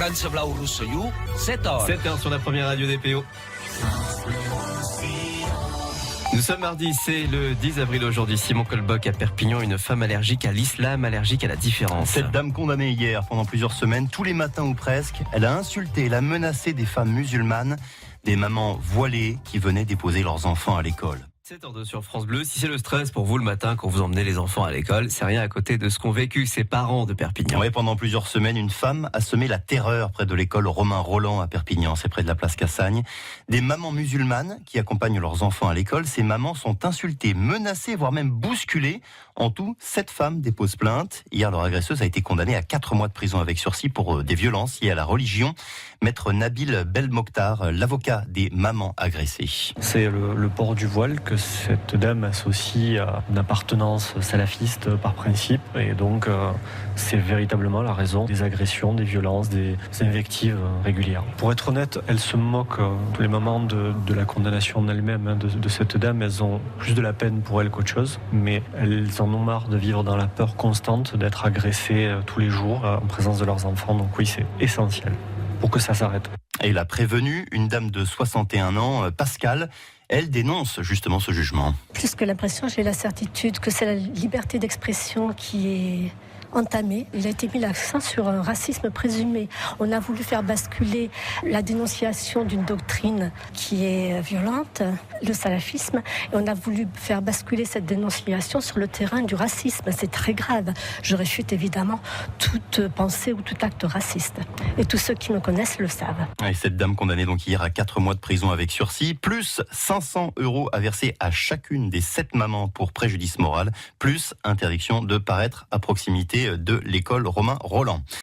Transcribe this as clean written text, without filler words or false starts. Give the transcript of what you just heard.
France Blau Russo You, 7h. 7h sur la première radio des PO. Nous sommes mardi, c'est le 10 avril aujourd'hui. Simon Colboc à Perpignan, une femme allergique à l'islam, allergique à la différence. Cette dame condamnée hier pendant plusieurs semaines, tous les matins ou presque, elle a insulté, elle a menacé des femmes musulmanes, des mamans voilées qui venaient déposer leurs enfants à l'école. 7h02 sur France Bleu. Si c'est le stress pour vous le matin quand vous emmenez les enfants à l'école, c'est rien à côté de ce qu'ont vécu ces parents de Perpignan. Oui, pendant plusieurs semaines, une femme a semé la terreur près de l'école Romain Roland à Perpignan, c'est près de la place Cassagne. Des mamans musulmanes qui accompagnent leurs enfants à l'école, ces mamans sont insultées, menacées, voire même bousculées. En tout, 7 femmes déposent plainte. Hier, leur agresseuse a été condamnée à 4 mois de prison avec sursis pour des violences liées à la religion. Maître Nabil Belmokhtar, l'avocat des mamans agressées. C'est le port du voile que cette dame associe à une appartenance salafiste par principe. Et donc, c'est véritablement la raison des agressions, des violences, des invectives régulières. Pour être honnête, elle se moque, les mamans, de la condamnation en elle-même de cette dame. Elles ont plus de la peine pour elle qu'autre chose. Mais elles en ont marre de vivre dans la peur constante, d'être agressées tous les jours en présence de leurs enfants. Donc oui, c'est essentiel pour que ça s'arrête. Et la prévenue, une dame de 61 ans, Pascal, elle dénonce justement ce jugement. Plus que l'impression, j'ai la certitude que c'est la liberté d'expression qui est entamée. Il a été mis l'accent sur un racisme présumé. On a voulu faire basculer la dénonciation d'une doctrine qui est violente, le salafisme, et on a voulu faire basculer cette dénonciation sur le terrain du racisme. C'est très grave. Je réfute évidemment toute pensée ou tout acte raciste. Et tous ceux qui me connaissent le savent. Et cette dame condamnée donc hier à 4 mois de prison avec sursis, plus 500 € à verser à chacune des 7 mamans pour préjudice moral, plus interdiction de paraître à proximité de l'école Romain Roland.